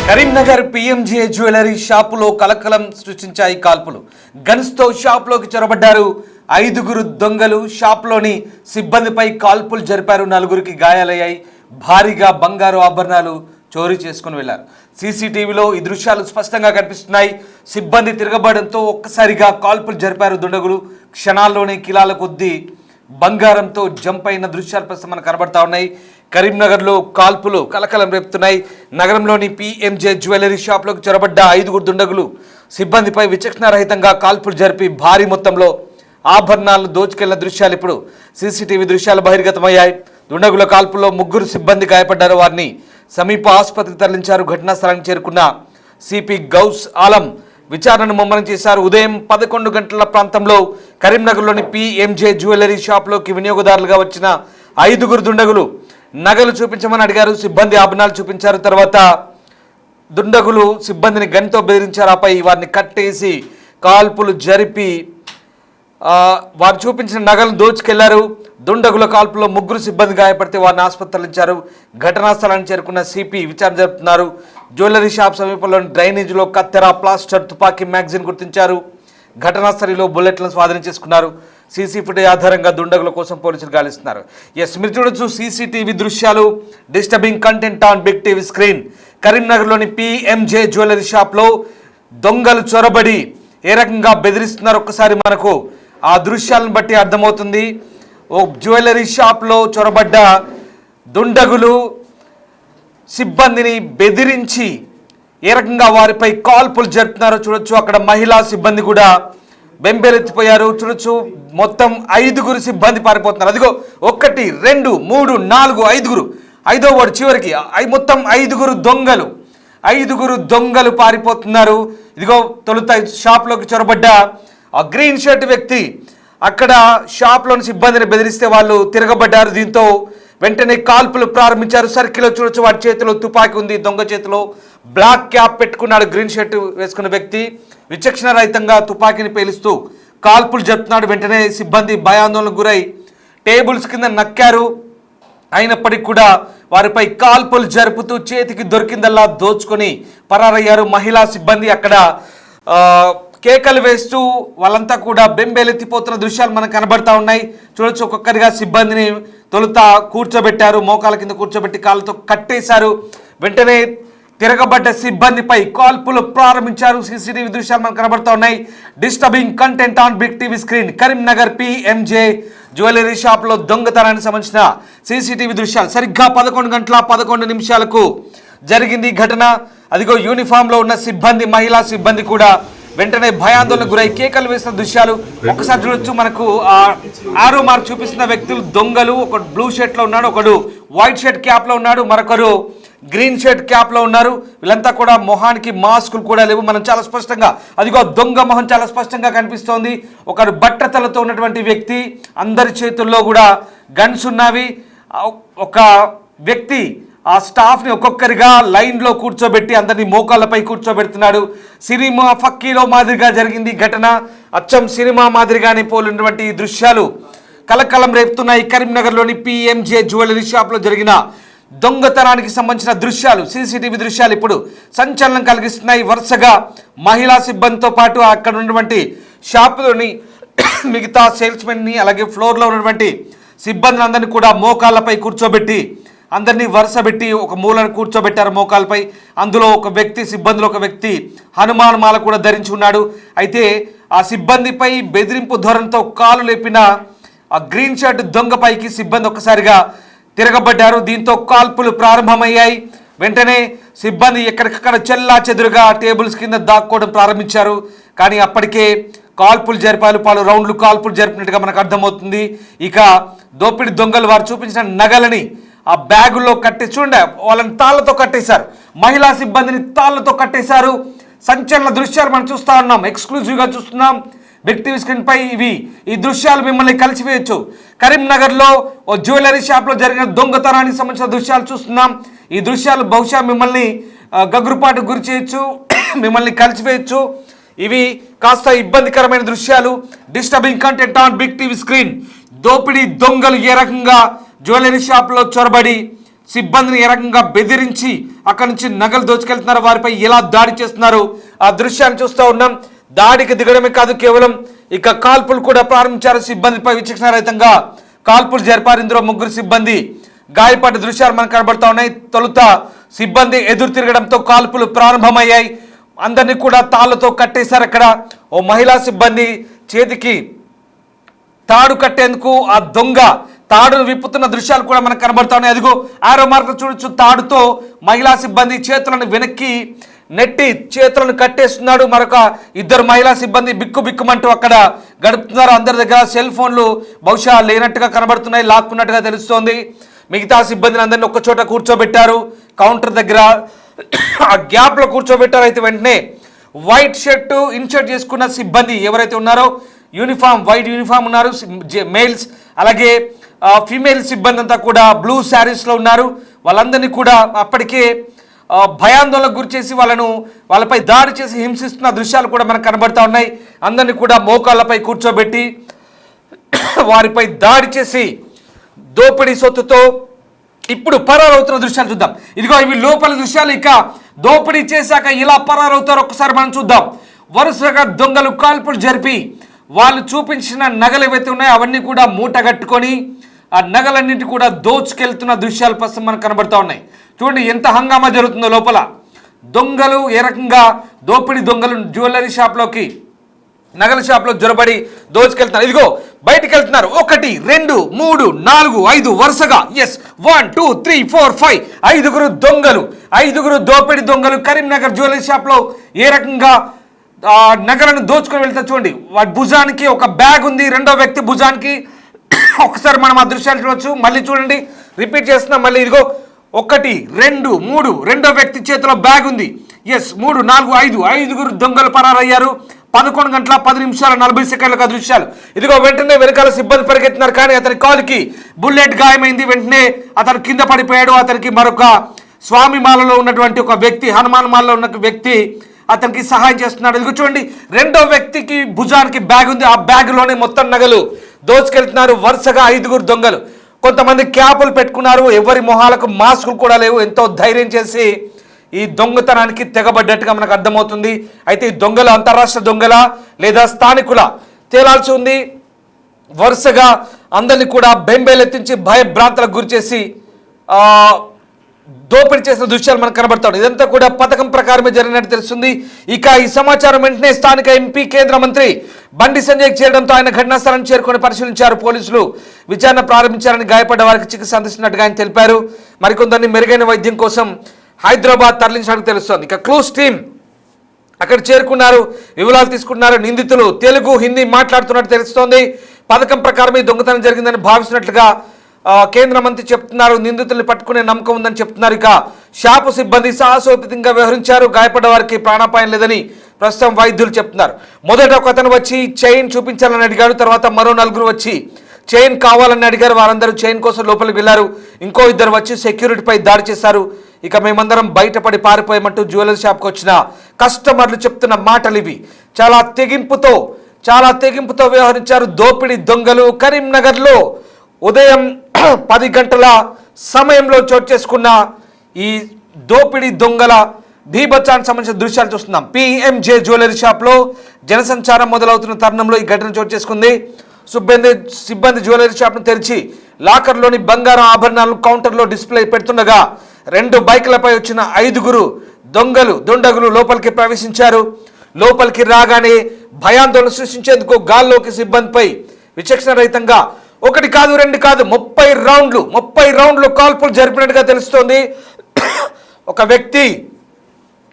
Karimnagar PMJ jewellery షాపులో కలకలం సృష్టించాయి కాల్పులు. గన్స్తో షాపులోకి చొరబడ్డారు 5గురు దొంగలు. షాపులోని సిబ్బందిపై కాల్పులు జరిపారు. 4గురికి గాయాలయ్యాయి. భారీగా బంగారు ఆభరణాలు చోరీ చేసుకుని వెళ్లారు. సీసీటీవీలో ఈ దృశ్యాలు స్పష్టంగా కనిపిస్తున్నాయి. సిబ్బంది తిరగబడంతో ఒక్కసారిగా కాల్పులు జరిపారు దుండగులు. క్షణాల్లోనే కిలాల కొద్దీ బంగారంతో జంప్ అయిన దృశ్యాలు ప్రస్తుతం మనకు కనబడతా ఉన్నాయి. కరీంనగర్లో కాల్పులు కలకలం రేపుతున్నాయి. నగరంలోని పిఎంజే జ్యువెలరీ షాప్లోకి చొరబడ్డ 5గురు దుండగులు సిబ్బందిపై విచక్షణారహితంగా కాల్పులు జరిపి భారీ మొత్తంలో ఆభరణాలను దోచుకెళ్లిన దృశ్యాలు ఇప్పుడు సీసీటీవీ దృశ్యాలు బహిర్గతమయ్యాయి. దుండగుల కాల్పుల్లో 3 సిబ్బంది గాయపడ్డారు. వారిని సమీప ఆసుపత్రికి తరలించారు. ఘటనా స్థలానికి చేరుకున్న సిపి గౌస్ ఆలం విచారణను ముమ్మరం చేశారు. ఉదయం 11 గంటల ప్రాంతంలో కరీంనగర్లోని పిఎంజే జ్యువెలరీ షాప్లోకి వినియోగదారులుగా వచ్చిన 5గురు దుండగులు నగలు చూపించమని అడిగారు. సిబ్బంది ఆభరణాలు చూపించారు. తర్వాత దుండగులు సిబ్బందిని గన్తో బెదిరించారు. ఆపై వారిని కట్టేసి కాల్పులు జరిపి వారు చూపించిన నగలను దోచుకెళ్లారు. దుండగుల కాల్పులో 3 సిబ్బంది గాయపడితే వారిని ఆసుపత్రి తరలించారు. ఘటనా స్థలానికి చేరుకున్న సిపి విచారణ జరుపుతున్నారు. జ్యువెలరీ షాప్ సమీపంలోని డ్రైనేజీలో కత్తెర, ప్లాస్టర్, తుపాకీ, మ్యాగజైన్ గుర్తించారు. ఘటనా స్థలిలో బుల్లెట్లను స్వాధీనం చేసుకున్నారు. సీసీ ఫుటేజ్ ఆధారంగా దుండగుల కోసం పోలీసులు గాలిస్తున్నారు. మీరు చూడొచ్చు సీసీటీవీ దృశ్యాలు. Disturbing content on big TV screen. కరీంనగర్లోని పిఎంజే జ్యువెలరీ షాప్లో దొంగలు చొరబడి ఏ రకంగా బెదిరిస్తున్నారు ఒక్కసారి మనకు ఆ దృశ్యాలను బట్టి అర్థమవుతుంది. ఓ జ్యువెలరీ షాప్లో చొరబడ్డ దుండగులు సిబ్బందిని బెదిరించి ఏ రకంగా వారిపై కాల్పులు జరుపుతున్నారో చూడొచ్చు. అక్కడ మహిళా సిబ్బంది కూడా బెంబేలెత్తిపోయారు. చూడొచ్చు మొత్తం 5గురు సిబ్బంది పారిపోతున్నారు. అదిగో 1 2 3 4 5గురు, 5వ వాడు చివరికి మొత్తం 5గురు దొంగలు పారిపోతున్నారు. ఇదిగో తొలుత షాప్లోకి చొరబడ్డ ఆ గ్రీన్ షర్ట్ వ్యక్తి అక్కడ షాప్లోని సిబ్బందిని బెదిరిస్తే వాళ్ళు తిరగబడ్డారు. దీంతో వెంటనే కాల్పులు ప్రారంభించారు. సర్కిల్లో చూడొచ్చు వాడి చేతిలో తుపాకీ ఉంది. దొంగ చేతిలో బ్లాక్ క్యాప్ పెట్టుకున్నాడు గ్రీన్ షర్ట్ వేసుకున్న వ్యక్తి. విచక్షణ రహితంగా తుపాకీని పేలుస్తూ కాల్పులు జరుపుతున్నాడు. వెంటనే సిబ్బంది భయాందోళనకు గురై టేబుల్స్ కింద నక్కారు. అయినప్పటికీ కూడా వారిపై కాల్పులు జరుపుతూ చేతికి దొరికిందల్లా దోచుకొని పరారయ్యారు. మహిళా సిబ్బంది అక్కడ కేకలు వేస్తూ వాళ్ళంతా కూడా బెంబేలెత్తిపోతున్న దృశ్యాలు మనకు కనబడతా ఉన్నాయి. చూడొచ్చు ఒక్కొక్కరిగా సిబ్బందిని తొలుత కూర్చోబెట్టారు. మోకాల కింద కూర్చోబెట్టి కాళ్ళతో కట్టేశారు. వెంటనే తిరగబడ్డ సిబ్బందిపై కాల్పులు ప్రారంభించారు. సీసీటీవీ దృశ్యాలు మనకు కనబడతా ఉన్నాయి. Disturbing content on big TV screen. Karimnagar PMJ jewellery షాప్లో దొంగతనానికి సంబంధించిన సీసీటీవీ దృశ్యాలు. సరిగ్గా 11 గంటల 11 నిమిషాలకు జరిగింది ఘటన. అదిగో యూనిఫామ్లో ఉన్న సిబ్బంది, మహిళా సిబ్బంది కూడా వెంటనే భయాందోళనకు గురై కేకలు వేసిన దృశ్యాలు ఒక్కసారి చూడొచ్చు. మనకు ఆరో మార్క్ చూపిస్తున్న వ్యక్తులు దొంగలు. ఒకడు బ్లూ షర్ట్లో ఉన్నాడు, ఒకడు వైట్ షర్ట్ క్యాప్లో ఉన్నాడు, మరొకరు గ్రీన్ షర్ట్ క్యాప్లో ఉన్నారు. వీళ్ళంతా కూడా మొహానికి మాస్కులు కూడా లేవు. మనం చాలా స్పష్టంగా అదిగో దొంగ మొహం చాలా స్పష్టంగా కనిపిస్తోంది. ఒకడు బట్టతలతో ఉన్నటువంటి వ్యక్తి. అందరి చేతుల్లో కూడా గన్స్ ఉన్నవి. ఒక వ్యక్తి ఆ స్టాఫ్ని ఒక్కొక్కరిగా లైన్లో కూర్చోబెట్టి అందరినీ మోకాళ్ళపై కూర్చోబెడుతున్నాడు. సినిమా ఫక్కీలో మాదిరిగా జరిగింది ఘటన. అచ్చం సినిమా మాదిరిగానే పోలినటువంటి దృశ్యాలు కలకలం రేపుతున్నాయి. కరీంనగర్లోని పిఎంజే జ్యువెలరీ షాప్లో జరిగిన దొంగతనానికి సంబంధించిన దృశ్యాలు, సీసీటీవీ దృశ్యాలు ఇప్పుడు సంచలనం కలిగిస్తున్నాయి. వరుసగా మహిళా సిబ్బందితో పాటు అక్కడ ఉన్నటువంటి షాపులోని మిగతా సేల్స్మెన్ని, అలాగే ఫ్లోర్లో ఉన్నటువంటి సిబ్బందిని అందరినీ కూడా మోకాళ్ళపై కూర్చోబెట్టి అందరినీ వరుసబెట్టి ఒక మూలను కూర్చోబెట్టారు మోకాలపై. అందులో ఒక వ్యక్తి, సిబ్బందిలో ఒక వ్యక్తి హనుమాన్ మాల కూడా ధరించి ఉన్నాడు. అయితే ఆ సిబ్బందిపై బెదిరింపు ధోరణితో కాలు లేపిన ఆ గ్రీన్ షర్ట్ దొంగపైకి సిబ్బంది ఒక్కసారిగా తిరగబడ్డారు. దీంతో కాల్పులు ప్రారంభమయ్యాయి. వెంటనే సిబ్బంది ఎక్కడికక్కడ చెల్లా చెదురుగా టేబుల్స్ కింద దాక్కోవడం ప్రారంభించారు. కానీ అప్పటికే కాల్పులు జరిపారు. పలు రౌండ్లు కాల్పులు జరిపినట్టుగా మనకు అర్థమవుతుంది. ఇక దోపిడి దొంగలు వారు చూపించిన నగలని ఆ బ్యాగుల్లో కట్టేసి చూడండి, వాళ్ళని తాళ్లతో కట్టేశారు. మహిళా సిబ్బందిని తాళ్లతో కట్టేశారు. సంచలన దృశ్యాలు మనం చూస్తూ ఉన్నాం, ఎక్స్క్లూజివ్గా చూస్తున్నాం. బిగ్ టీవీ స్క్రీన్ పై ఈ దృశ్యాలు మిమ్మల్ని కలిసివేయచ్చు. కరీంనగర్లో ఓ జ్యువెలరీ షాప్లో జరిగిన దొంగతనానికి సంబంధించిన దృశ్యాలు చూస్తున్నాం. ఈ దృశ్యాలు బహుశా మిమ్మల్ని గగురుపాటు గురి చేయొచ్చు, మిమ్మల్ని కలిసివేయచ్చు. ఇవి కాస్త ఇబ్బందికరమైన దృశ్యాలు. Disturbing content on big TV screen. దోపిడీ దొంగలు ఏ రకంగా జ్యువెలరీ షాప్లో చొరబడి సిబ్బందిని ఏ రకంగా బెదిరించి అక్కడి నుంచి నగలు దోచుకెళ్తున్నారు, వారిపై ఎలా దాడి చేస్తున్నారు ఆ దృశ్యాన్ని చూస్తూ ఉన్నాం. దాడికి దిగడమే కాదు, కేవలం ఇక కాల్పులు కూడా ప్రారంభించారు. సిబ్బందిపై విచక్షణారహితంగా కాల్పులు జరిపారు. ఇందులో 3 సిబ్బంది గాయపడ్డ దృశ్యాలు మనకు కనబడతా ఉన్నాయి. తొలుత సిబ్బంది ఎదురు తిరగడంతో కాల్పులు ప్రారంభమయ్యాయి. అందరినీ కూడా తాళ్లతో కట్టేశారు. అక్కడ ఓ మహిళా సిబ్బంది చేతికి తాడు కట్టేందుకు ఆ దొంగ తాడును విప్పుతున్న దృశ్యాలు కూడా మనకు కనబడతా ఉన్నాయి. అదిగో ఆరో మార్గం చూడొచ్చు. తాడుతో మహిళా సిబ్బంది చేతులను వెనక్కి నెట్టి చేతులను కట్టేస్తున్నాడు. మరొక 2 మహిళా సిబ్బంది బిక్కుమంటూ అక్కడ గడుపుతున్నారు. అందరి దగ్గర సెల్ ఫోన్లు బహుశా లేనట్టుగా కనబడుతున్నాయి, లాక్కున్నట్టుగా తెలుస్తోంది. మిగతా సిబ్బందిని అందరినీ ఒక్క చోట కూర్చోబెట్టారు. కౌంటర్ దగ్గర ఆ గ్యాప్లో కూర్చోబెట్టారు. అయితే వెంటనే వైట్ షర్టు ఇన్షర్ట్ చేసుకున్న సిబ్బంది ఎవరైతే ఉన్నారో వైట్ యూనిఫామ్ ఉన్నారు మేల్స్, అలాగే ఫీమేల్ సిబ్బంది అంతా కూడా బ్లూ శారీస్లో ఉన్నారు. వాళ్ళందరినీ కూడా అప్పటికే భయాందోళనకు గురి చేసి వాళ్ళపై దాడి చేసి హింసిస్తున్న దృశ్యాలు కూడా మనకు కనబడతా ఉన్నాయి. అందరినీ కూడా మోకాళ్ళపై కూర్చోబెట్టి వారిపై దాడి చేసి దోపిడీ సొత్తుతో ఇప్పుడు పరారవుతున్న దృశ్యాలు చూద్దాం. ఇదిగో ఇవి లోపల దృశ్యాలు. ఇక దోపిడీ చేశాక ఇలా పరారవుతారో ఒక్కసారి మనం చూద్దాం. వరుసగా దొంగలు కాల్పులు జరిపి వాళ్ళు చూపించిన నగలు ఏవైతే ఉన్నాయో అవన్నీ కూడా మూటగట్టుకొని ఆ నగలన్నింటి కూడా దోచుకెళ్తున్న దృశ్యాలు ప్రస్తుతం మనకు కనబడతా ఉన్నాయి. చూడండి ఎంత హంగామా జరుగుతుందో లోపల. దొంగలు ఏ రకంగా దోపిడీ దొంగలు జ్యువెలరీ షాప్లోకి నగల షాప్లో జొరబడి దోచుకెళ్తున్నారు. ఇదిగో బయటికి వెళ్తున్నారు. 1 2 3 4 5 వరుసగా 1 2 3 4 5 5 దొంగలు, 5 దోపిడీ దొంగలు కరీంనగర్ జ్యువెలరీ షాప్లో ఏ రకంగా నగలను దోచుకొని వెళ్తారు. చూడండి, వాడి భుజానికి ఒక బ్యాగ్ ఉంది, రెండో వ్యక్తి భుజానికి. ఒకసారి మనం ఆ దృశ్యాలు చూడవచ్చు. మళ్ళీ చూడండి, రిపీట్ చేస్తున్నాం. మళ్ళీ ఇదిగో 1 2 3 రెండో వ్యక్తి చేతిలో బ్యాగ్ ఉంది. 3 4 5 5 దొంగలు పరారయ్యారు. 11 గంటల 10 నిమిషాల 40 సెకండ్లకు దృశ్యాలు. ఇదిగో వెంటనే వెనకాల సిబ్బంది పరిగెత్తున్నారు, కానీ అతని కాలుకి బుల్లెట్ గాయమైంది. వెంటనే అతను కింద పడిపోయాడు. అతనికి మరొక స్వామి మాలలో ఉన్నటువంటి ఒక వ్యక్తి, హనుమాన్ మాలలో ఉన్న వ్యక్తి అతనికి సహాయం చేస్తున్నాడు. ఇదిగో చూడండి, రెండో వ్యక్తికి భుజానికి బ్యాగ్ ఉంది. ఆ బ్యాగ్లోనే మొత్తం నగలు దోచుకెళ్తున్నారు. వరుసగా 5 దొంగలు. కొంతమంది క్యాపులు పెట్టుకున్నారు, ఎవరి మొహాలకు మాస్కులు కూడా లేవు. ఎంతో ధైర్యం చేసి ఈ దొంగతనానికి తెగబడ్డట్టుగా మనకు అర్థమవుతుంది. అయితే ఈ దొంగలు అంతరాష్ట్ర దొంగలా లేదా స్థానికుల తేలాల్సి ఉంది. వరుసగా అందరినీ కూడా బెంబేలెత్తించి భయభ్రాంతులకు గురి చేసి దోపిడీ చేసిన దృశ్యాలు మనకు కనబడతాడు. ఇదంతా కూడా పథకం ప్రకారమే జరిగినట్టు తెలుస్తుంది. ఇక ఈ సమాచారం వెంటనే స్థానిక ఎంపీ కేంద్ర మంత్రి బండి సంజయ్ చేరడంతో ఆయన ఘటనా స్థలాన్ని చేరుకొని పరిశీలించారు. పోలీసులు విచారణ ప్రారంభించారని, గాయపడ్డ వారికి చికిత్స అందిస్తున్నట్టుగా ఆయన తెలిపారు. మరికొందరిని మెరుగైన వైద్యం కోసం హైదరాబాద్ తరలించినట్టు తెలుస్తోంది. ఇక క్లూస్ టీం అక్కడ చేరుకున్నారు, వివరాలు తీసుకుంటున్నారు. నిందితులు తెలుగు, హిందీ మాట్లాడుతున్నట్టు తెలుస్తోంది. పథకం ప్రకారం ఈ దొంగతనం జరిగిందని భావిస్తున్నట్లుగా కేంద్ర మంత్రి చెప్తున్నారు. నిందితుల్ని పట్టుకునే నమ్మకం ఉందని చెప్తున్నారు. ఇక షాపు సిబ్బంది సాహసోపేతంగా వ్యవహరించారు. గాయపడ్డ వారికి ప్రాణాపాయం లేదని ప్రస్తుతం వైద్యులు చెప్తున్నారు. మొదట ఒక అతను వచ్చి చైన్ చూపించాలని అడిగాడు. తర్వాత మరో 4 వచ్చి చైన్ కావాలని అడిగారు. వారందరూ చైన్ కోసం లోపలికి వెళ్లారు. ఇంకో 2 వచ్చి సెక్యూరిటీపై దాడి చేశారు. ఇక మేమందరం బయటపడి పారిపోయామంటూ జ్యువెలరీ షాప్కి వచ్చిన కస్టమర్లు చెప్తున్న మాటలు ఇవి. చాలా తెగింపుతో వ్యవహరించారు దోపిడీ దొంగలు. కరీంనగర్లో ఉదయం 10 గంటల సమయంలో చోటు చేసుకున్న ఈ దోపిడీ దొంగల భీభత్సానికి సంబంధించిన దృశ్యాలు చూస్తున్నాం. PMJ జ్యువెలరీ షాప్లో జనసంచారం మొదలవుతున్న తరుణంలో ఈ ఘటన చోటు చేసుకుంది. సిబ్బంది జ్యువెలరీ షాప్ను తెరిచి లాకర్లోని బంగారం ఆభరణాలను కౌంటర్లో డిస్ప్లే పెడుతుండగా 2 బైకులపై వచ్చిన 5 దుండగులు లోపలికి ప్రవేశించారు. లోపలికి రాగానే భయాందోళన సృష్టించేందుకు గాల్లోకి సిబ్బందిపై విచక్షణ రహితంగా 1 కాదు 2 కాదు 30 రౌండ్లు కాల్పులు జరిపినట్టుగా తెలుస్తోంది. ఒక వ్యక్తి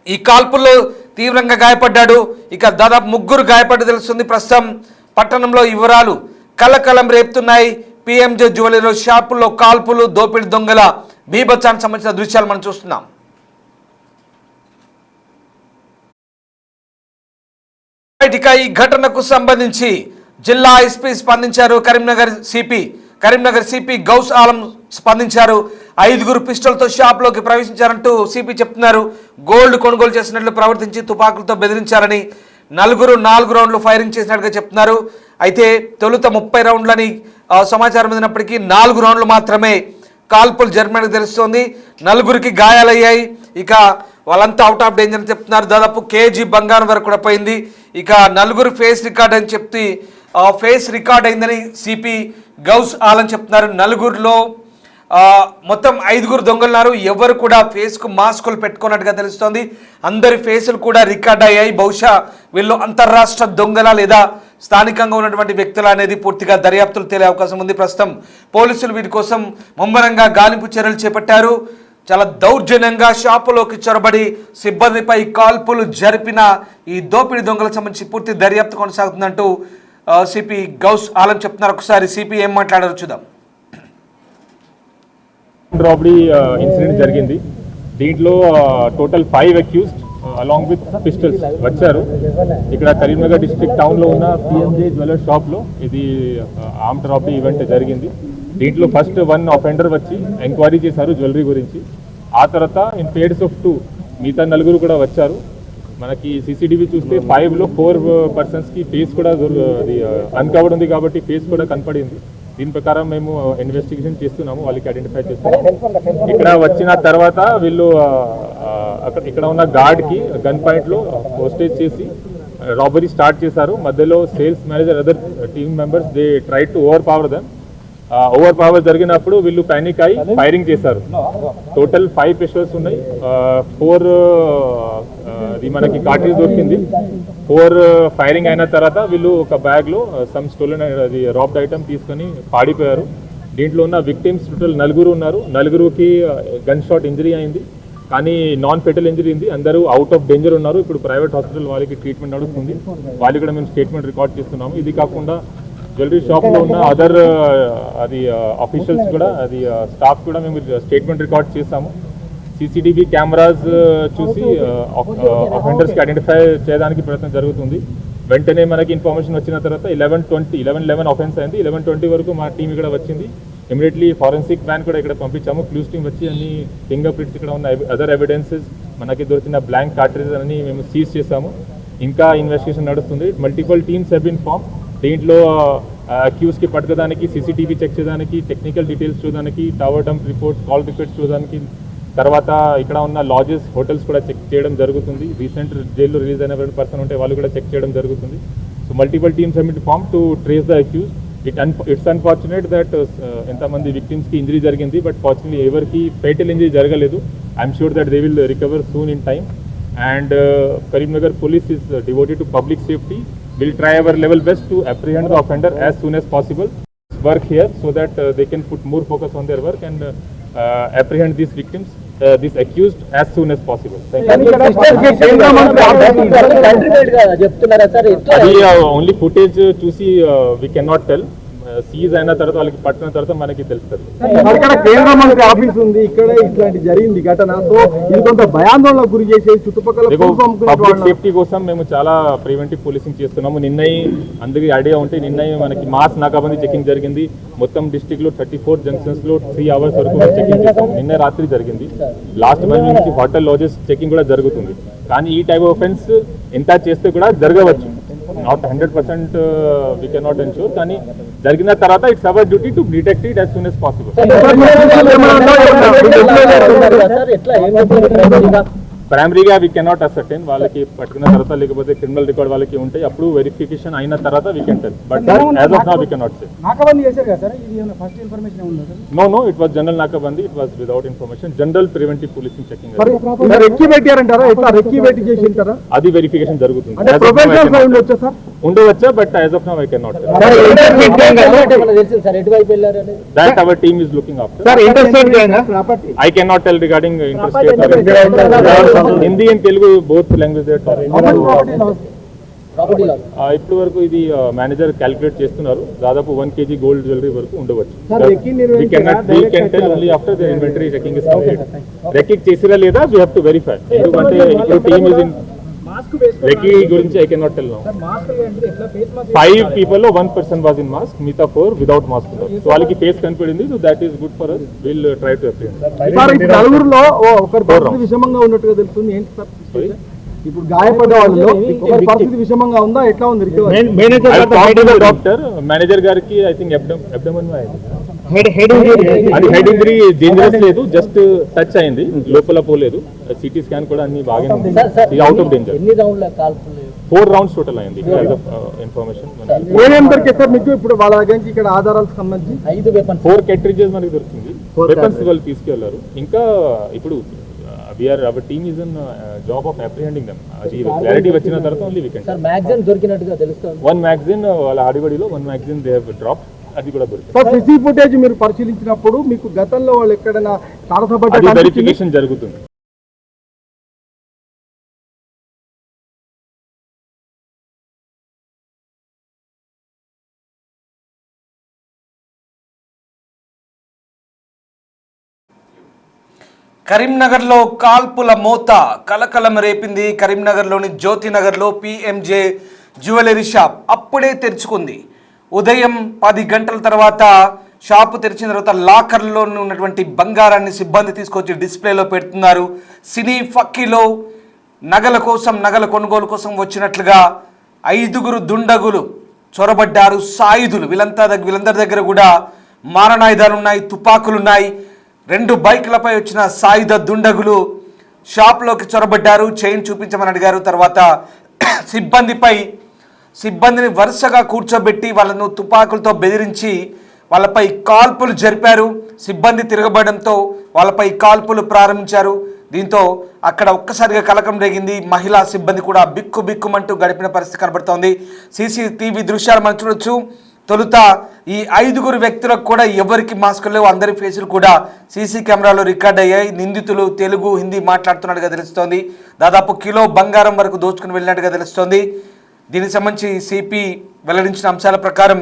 ఈ కాల్పుల్లో తీవ్రంగా గాయపడ్డాడు. ఇక దాదాపు 3 గాయపడ్డ తెలుస్తుంది. ప్రస్తుతం పట్టణంలో వివరాలు కలకలం రేపుతున్నాయి. PMJ జ్యువెలరీ షాపుల్లో కాల్పులు, దోపిడీ దొంగల బీభత్సానికి సంబంధించిన దృశ్యాలు మనం చూస్తున్నాం. ఇక ఈ ఘటనకు సంబంధించి జిల్లా ఎస్పీ స్పందించారు. కరీంనగర్ సిపి గౌస్ ఆలం స్పందించారు. 5 పిస్టల్తో షాప్లోకి ప్రవేశించారంటూ సిపి చెప్తున్నారు. గోల్డ్ కొనుగోలు చేసినట్లు ప్రవర్తించి తుపాకులతో బెదిరించారని 4 రౌండ్లు ఫైరింగ్ చేసినట్టుగా చెప్తున్నారు. అయితే తొలుత 30 రౌండ్లని సమాచారం అందినప్పటికీ 4 రౌండ్లు మాత్రమే కాల్పులు జరిపినట్టు తెలుస్తోంది. 4కి గాయాలయ్యాయి. ఇక వాళ్ళంతా అవుట్ ఆఫ్ డేంజర్ అని చెప్తున్నారు. దాదాపు కేజీ బంగారం వరకు కూడా పోయింది. ఇక 4 ఫేస్ రికార్డ్ అని చెప్తే ఫేస్ రికార్డ్ అయిందని సిపి గౌస్ ఆలం చెప్తున్నారు. 4లో మొత్తం 5 దొంగలున్నారు. ఎవరు కూడా ఫేస్కు మాస్కులు పెట్టుకున్నట్టుగా తెలుస్తోంది. అందరి ఫేసులు కూడా రికార్డ్ అయ్యాయి. బహుశా వీళ్ళు అంతర్రాష్ట్ర దొంగల లేదా స్థానికంగా ఉన్నటువంటి వ్యక్తులు అనేది పూర్తిగా దర్యాప్తులు తేలే అవకాశం ఉంది. ప్రస్తుతం పోలీసులు వీటి కోసం ముమ్మరంగా గాలింపు చర్యలు చేపట్టారు. చాలా దౌర్జన్యంగా షాపులోకి చొరబడి సిబ్బందిపై కాల్పులు జరిపిన ఈ దోపిడీ దొంగలకు సంబంధించి పూర్తి దర్యాప్తు కొనసాగుతుందంటూ సిపి గౌస్ ఆలం చెప్తున్నారు. ఒకసారి సిపి ఏం మాట్లాడారో చూద్దాం. రాబరీ ఇన్సిడెంట్ జరిగింది. దీంట్లో total 5 accused along with pistols వచ్చారు. ఇక్కడ కరీంనగర్ డిస్ట్రిక్ట్ టౌన్లో ఉన్న పిఎంజే జ్యువెలర్ షాప్లో ఇది ఆర్మ్డ్ రాబరీ ఈవెంట్ జరిగింది. దీంట్లో ఫస్ట్ 1 అఫెండర్ వచ్చి ఎంక్వైరీ చేశారు జ్యువెలరీ గురించి. ఆ తర్వాత ఇన్ పేర్స్ ఆఫ్ 2 మిగతా 4 కూడా వచ్చారు. మనకి సీసీటీవీ చూస్తే 5లో 4 పర్సన్స్కి ఫేస్ కూడా అన్కవర్డ్ ఉంది కాబట్టి ఫేస్ కూడా కనపడింది. దీని ప్రకారం మేము ఇన్వెస్టిగేషన్ చేస్తున్నాము, వాళ్ళకి ఐడెంటిఫై చేస్తున్నాము. ఇక్కడ వచ్చిన తర్వాత వీళ్ళు ఇక్కడ ఉన్న గార్డ్కి గన్ పాయింట్లో హోస్టేజ్ చేసి రాబరీ స్టార్ట్ చేశారు. మధ్యలో sales manager other team members they try to over power జరిగినప్పుడు వీళ్ళు పానిక్ అయి ఫైరింగ్ చేశారు. టోటల్ 5 పిస్టల్స్ ఉన్నాయి. 4 మనకి కార్ట్రిడ్జ్ దొరికింది. 4 ఫైరింగ్ అయిన తర్వాత వీళ్ళు ఒక బ్యాగ్లో సమ్ స్టోలెన్ అది రాబ్డ్ ఐటమ్ తీసుకొని పాడిపోయారు. దీంట్లో ఉన్న విక్టిమ్స్ టోటల్ 4 ఉన్నారు. 4కి గన్ షాట్ ఇంజరీ అయింది, కానీ నాన్ ఫెటల్ ఇంజరీ ఉంది. అందరూ అవుట్ ఆఫ్ డేంజర్ ఉన్నారు. ఇప్పుడు ప్రైవేట్ హాస్పిటల్ వాళ్ళకి ట్రీట్మెంట్ నడుస్తుంది. వాళ్ళు కూడా మేము స్టేట్మెంట్ రికార్డ్ చేస్తున్నాము. ఇది కాకుండా జ్యువెలరీ షాప్లో ఉన్న అదర్ ఆఫీషియల్స్ కూడా స్టాఫ్ కూడా మేము స్టేట్మెంట్ రికార్డ్ చేస్తాము. సీసీటీవీ కెమెరాస్ చూసి అఫెండర్స్కి ఐడెంటిఫై చేయడానికి ప్రయత్నం జరుగుతుంది. వెంటనే మనకి ఇన్ఫర్మేషన్ వచ్చిన తర్వాత 11 అఫెన్స్ అయింది. 11:20 వరకు మా టీం ఇక్కడ వచ్చింది. ఇమీడియట్లీ ఫారెన్సిక్ వ్యాన్ కూడా ఇక్కడ పంపించాము. క్లూస్ టీమ్ వచ్చి అన్ని ఫింగర్ ప్రింట్స్ ఇక్కడ ఉన్న అదర్ ఎవిడెన్సెస్ మనకి దొరికిన బ్లాంక్ కార్ట్రిడ్జ్ అన్ని మేము సీజ్ చేసాము. ఇంకా ఇన్వెస్టిగేషన్ నడుస్తుంది. Multiple teams have been form. దీంట్లో అక్యూస్కి పట్టుకోవడానికి, సీసీటీవీ చెక్ చేయడానికి, టెక్నికల్ డీటెయిల్స్ చూడడానికి, tower dump reports, call reports చూడడానికి, తర్వాత ఇక్కడ ఉన్న లాడ్జెస్, హోటల్స్ కూడా చెక్ చేయడం జరుగుతుంది. రీసెంట్ జైల్లో రిలీజ్ అయిన పర్సన్ ఉంటే వాళ్ళు కూడా చెక్ చేయడం జరుగుతుంది. So multiple teams have been form to trace the accused. It's unfortunate that ఎంతమంది విక్టిమ్స్కి ఇంజరీ జరిగింది, బట్ ఫార్చునేట్లీ ఎవరికి ఫేటల్ ఇంజరీ జరగలేదు. I'm sure that they will recover soon in time. And Karimnagar police is devoted to public safety. We'll try our level best to apprehend the offender as soon as possible. Work here so that they can put more focus on their work and apprehend these victims, these accused as soon as possible. Thank you. Only footage చూసి we cannot tell. Seize అయిన తర్వాత వాళ్ళకి పట్టిన తర్వాత మనకి తెలుస్తుంది. ఇక్కడ కేంద్ర మంత్రి ఆఫీస్ ఉంది, ఇక్కడ ఇట్లాంటి జరిగింది ఘటన. సో ఇది కొంత భయాందోళనకు గురి చేసే చుట్టుపక్కల పబ్లిక్ సేఫ్టీ కోసం మేము చాలా ప్రివెంటివ్ పోలీసింగ్ చేస్తున్నాము. నిన్నయి అందరికీ ఐడియా ఉంటే నిన్నయి మనకి మాస్ నాకాబందీ చెకింగ్ జరిగింది. మొత్తం డిస్ట్రిక్ట్ లో 34 జంక్షన్స్ లో 3 hours వరకు చెకింగ్ చేస్తాం. నిన్న రాత్రి జరిగింది. లాస్ట్ మంత్ నుంచి హోటల్ లాడ్జెస్ చెకింగ్ కూడా జరుగుతుంది. కానీ ఈ టైప్ ఆఫ్ ఆఫెన్స్ ఎంత చేస్తే కూడా జరగవచ్చు. నాట్ 100% we cannot ensure, కానీ జరిగిన తర్వాత it's our duty to detect it as soon as possible. ప్రైమరీగా వీ కెనాట్ అసర్టైన్. వాళ్ళకి పట్టుకున్న తర్వాత లేకపోతే క్రిమినల్ రికార్డ్ వాళ్ళకి ఉంటాయి, అప్పుడు వెరిఫికేషన్ అయిన తర్వాత we can tell. But as of now we cannot say. No, it was general నాకాబందీ. It was without information. General preventive policing checking. అది వెరిఫికేషన్ జరుగుతుంది. ఉండవచ్చా, but as of now I cannot tell. That our team is looking after. I cannot tell regarding interstate. Hindi and Telugu both language. ఇప్పటి వరకు ఇది manager calculate చేస్తున్నారు. దాదాపు 1 kg gold jewellery వరకు ఉండవచ్చు. రెక్కింగ్ చేసిరా లేదా వీ హ్యావ్ టు వెరిఫై. ఎందుకంటే ఇప్పుడు టీమ్ ఇస్ ఇన్ లెక్కీ గురించి I cannot tell now 5 people లో 1 person was in mask, మిగతా 4 వితౌట్ మాస్క్ ఉన్నారు. సో వాళ్ళకి ఫేస్ కనిపడింది. So that is good for us. Will try to apprehend. నలుగురులో ఒకరి పరిస్థితి విషమంగా ఉన్నట్టుగా తెలుస్తుంది. ఏంటి సార్ ఇప్పుడు గాయపడ్డ వాళ్ళలో ఒకరి పరిస్థితి విషమంగా ఉందా, ఎట్లా ఉంది? డాక్టర్ మేనేజర్ గారికి ఐ థింక్ అబ్డమన్ అది హెడ్ ఇంజరీ డేంజరస్ లేదు, జస్ట్ టచ్ అయింది, లోపల పోలేదు. సిటీ స్కాన్ కూడా అన్ని బాగానే ఉంది. Out of danger. 4 rounds total అయింది. ఇన్ఫర్మేషన్ ఏమేమి దొరికాయి సార్ మీకు ఇప్పుడు వాళ్ళ దగ్గర నుంచి? ఇక్కడ ఆధారాలకు సంబంధించి 4 cartridges మనకి దొరికింది. వెపన్స్ వాళ్ళు తీసుకెళ్లారు. ఇంకా ఇప్పుడు our team is in job of apprehending them. అది క్లారిటీ వచ్చిన తర్వాత only we can. Sir magazine దొరికినట్టుగా తెలుస్తుంది. 1 magazine వాళ్ళ ఆడిబడిలో 1 magazine దే హావ్ డ్రాప్. అది కూడా దొరికింది. సార్ సీసీ ఫుటేజ్ మీరు పరిశీలించినప్పుడు మీకు గతంలో వాళ్ళు ఎక్కడైనా తారసపడ్డ వెరిఫికేషన్ జరుగుతుంది. కరీంనగర్లో కాల్పుల మోత కలకలం రేపింది. కరీంనగర్లోని జ్యోతినగర్లో పిఎంజే జ్యువెలరీ షాప్ అప్పుడే తెరుచుకుంది. ఉదయం 10 గంటల తర్వాత షాపు తెరిచిన తర్వాత లాకర్లో ఉన్నటువంటి బంగారాన్ని సిబ్బంది తీసుకొచ్చి డిస్ప్లేలో పెడుతున్నారు. సినీ ఫక్కీలో నగల కొనుగోలు కోసం వచ్చినట్లుగా 5 దుండగులు చొరబడ్డారు. సాయుధులు వీళ్ళందరి దగ్గర కూడా మారణాయుధాలు ఉన్నాయి, తుపాకులున్నాయి. 2 బైకులపై వచ్చిన సాయుధ దుండగులు షాప్లోకి చొరబడ్డారు. చైన్ చూపించమని అడిగారు. తర్వాత సిబ్బందిని వరుసగా కూర్చోబెట్టి వాళ్ళను తుపాకులతో బెదిరించి వాళ్ళపై కాల్పులు జరిపారు. సిబ్బంది తిరగబడంతో వాళ్ళపై కాల్పులు ప్రారంభించారు. దీంతో అక్కడ ఒక్కసారిగా కలకం రేగింది. మహిళా సిబ్బంది కూడా బిక్కుమంటూ గడిపిన పరిస్థితి కనబడుతోంది. సీసీటీవీ దృశ్యాలు మనం చూడొచ్చు. తొలుత ఈ 5 వ్యక్తులకు కూడా ఎవరికి మాస్కులు లేవు. అందరి ఫేసులు కూడా సీసీ కెమెరాలో రికార్డ్ అయ్యాయి. నిందితులు తెలుగు, హిందీ మాట్లాడుతున్నట్టుగా తెలుస్తోంది. దాదాపు కిలో బంగారం వరకు దోచుకుని వెళ్ళినట్టుగా తెలుస్తోంది. దీనికి సంబంధించి సిపి వెల్లడించిన అంశాల ప్రకారం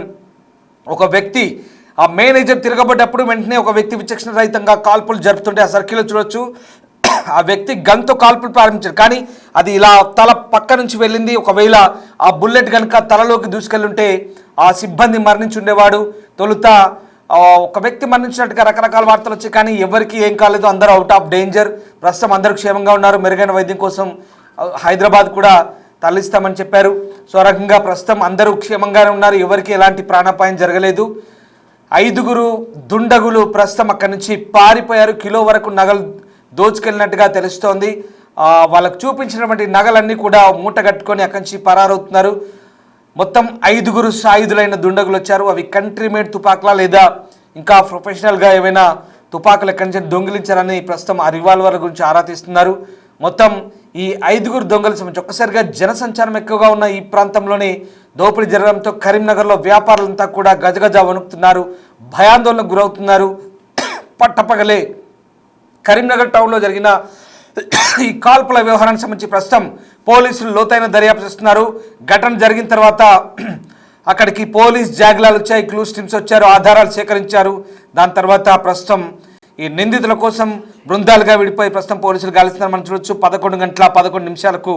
ఒక వ్యక్తి ఆ మేనేజర్ తిరగబడ్డప్పుడు వెంటనే ఒక వ్యక్తి విచక్షణ రహితంగా కాల్పులు జరుపుతుంటే ఆ సర్కిల్లో చూడొచ్చు. ఆ వ్యక్తి గన్తో కాల్పులు ప్రారంభించారు. కానీ అది ఇలా తల పక్క నుంచి వెళ్ళింది. ఒకవేళ ఆ బుల్లెట్ కనుక తలలోకి దూసుకెళ్ళుంటే ఆ సిబ్బంది మరణించి ఉండేవాడు. తొలుత ఒక వ్యక్తి మరణించినట్టుగా రకరకాల వార్తలు వచ్చాయి. కానీ ఎవరికి ఏం కాలేదు. అందరూ అవుట్ ఆఫ్ డేంజర్. ప్రస్తుతం అందరూ క్షేమంగా ఉన్నారు. మెరుగైన వైద్యం కోసం హైదరాబాద్ కూడా తరలిస్తామని చెప్పారు. సో ఆ రకంగా ప్రస్తుతం అందరూ క్షేమంగానే ఉన్నారు. ఎవరికి ఎలాంటి ప్రాణాపాయం జరగలేదు. 5 దుండగులు ప్రస్తుతం అక్కడి నుంచి పారిపోయారు. కిలో వరకు నగలు దోచుకెళ్ళినట్టుగా తెలుస్తోంది. వాళ్ళకు చూపించినటువంటి నగలన్నీ కూడా మూట కట్టుకొని అక్కడి నుంచి పరారవుతున్నారు. మొత్తం 5 సాయుధులైన దుండగులు వచ్చారు. అవి కంట్రీ మేడ్ తుపాకులా లేదా ఇంకా ప్రొఫెషనల్గా ఏమైనా తుపాకులు ఎక్కడి నుంచి దొంగిలించారని ప్రస్తుతం ఆ రివాల్వర్ గురించి ఆరా తీస్తున్నారు. మొత్తం ఈ 5 దొంగల సంబంధించి ఒక్కసారిగా జనసంచారం ఎక్కువగా ఉన్న ఈ ప్రాంతంలోనే దోపిడీ జరగడంతో కరీంనగర్లో వ్యాపారులంతా కూడా గజగజ వణుకుతున్నారు, భయాందోళనకు గురవుతున్నారు. పట్టపగలే కరీంనగర్ టౌన్లో జరిగిన ఈ కాల్పుల వ్యవహారానికి సంబంధించి ప్రస్తుతం పోలీసులు లోతైన దర్యాప్తు చేస్తున్నారు. ఘటన జరిగిన తర్వాత అక్కడికి పోలీస్ జాగ్లాలు వచ్చాయి, క్లూస్ టీమ్స్ వచ్చారు, ఆధారాలు సేకరించారు. దాని తర్వాత ప్రస్తుతం ఈ నిందితుల కోసం బృందాలుగా విడిపోయి ప్రస్తుతం పోలీసులు గాలిస్తున్నారు. మనం చూడొచ్చు 11 గంటల 11 నిమిషాలకు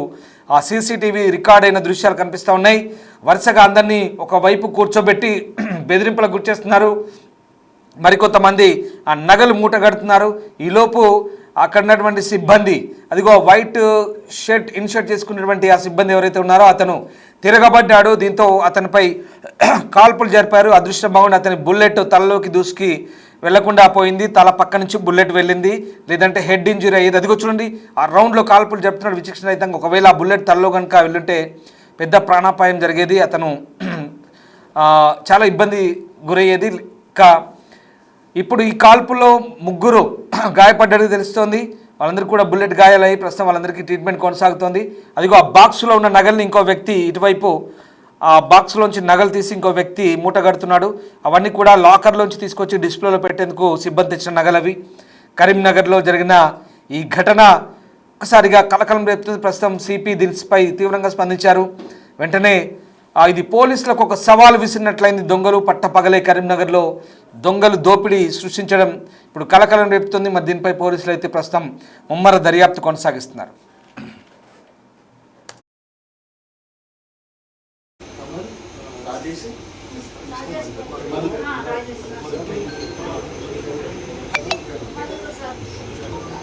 ఆ సీసీటీవీ రికార్డ్ అయిన దృశ్యాలు కనిపిస్తూ ఉన్నాయి. వరుసగా అందరినీ ఒకవైపు కూర్చోబెట్టి బెదిరింపులకు గురిచేస్తున్నారు. మరికొంతమంది ఆ నగలు మూట కడుతున్నారు. ఈలోపు అక్కడ ఉన్నటువంటి సిబ్బంది, అదిగో వైట్ షర్ట్ ఇన్షర్ట్ చేసుకున్నటువంటి ఆ సిబ్బంది ఎవరైతే ఉన్నారో అతను తిరగబడ్డాడు. దీంతో అతనిపై కాల్పులు జరిపారు. అదృష్టం బాగుండి అతని బుల్లెట్ తలలోకి దూసుకి వెళ్లకుండా పోయింది. తల పక్క నుంచి బుల్లెట్ వెళ్ళింది, లేదంటే హెడ్ ఇంజరీ అయ్యేది. అదిగో చూడండి ఆ రౌండ్లో కాల్పులు జరుపుతున్నాడు విచక్షణ రహితంగా. ఒకవేళ ఆ బుల్లెట్ తలలో కనుక వెళ్ళుంటే పెద్ద ప్రాణాపాయం జరిగేది. అతను చాలా ఇబ్బంది గురయ్యేది. ఇప్పుడు ఈ కాల్పులో 3 గాయపడ్డట్టు తెలుస్తోంది. వాళ్ళందరికీ కూడా బుల్లెట్ గాయాలయ్యి ప్రస్తుతం వాళ్ళందరికీ ట్రీట్మెంట్ కొనసాగుతోంది. అదిగో ఆ బాక్స్లో ఉన్న నగల్ని ఇంకో వ్యక్తి ఇటువైపు ఆ బాక్స్లోంచి నగలు తీసి ఇంకో వ్యక్తి మూట కడుతున్నాడు. అవన్నీ కూడా లాకర్లోంచి తీసుకొచ్చి డిస్ప్లేలో పెట్టేందుకు సిబ్బంది తెచ్చిన నగలవి. కరీంనగర్లో జరిగిన ఈ ఘటన ఒకసారిగా కలకలం రేపుతుంది. ప్రస్తుతం సిపి దీనిపై తీవ్రంగా స్పందించారు. వెంటనే ఇది పోలీసులకు ఒక సవాల్ విసిరినట్లయింది. దొంగలు పట్టపగలే కరీంనగర్లో దొంగలు దోపిడీ సృష్టించడం ఇప్పుడు కలకలం రేపుతుంది. మరి దీనిపై పోలీసులు అయితే ప్రస్తుతం ముమ్మర దర్యాప్తు కొనసాగిస్తున్నారు. రాజేష్ రాజేష్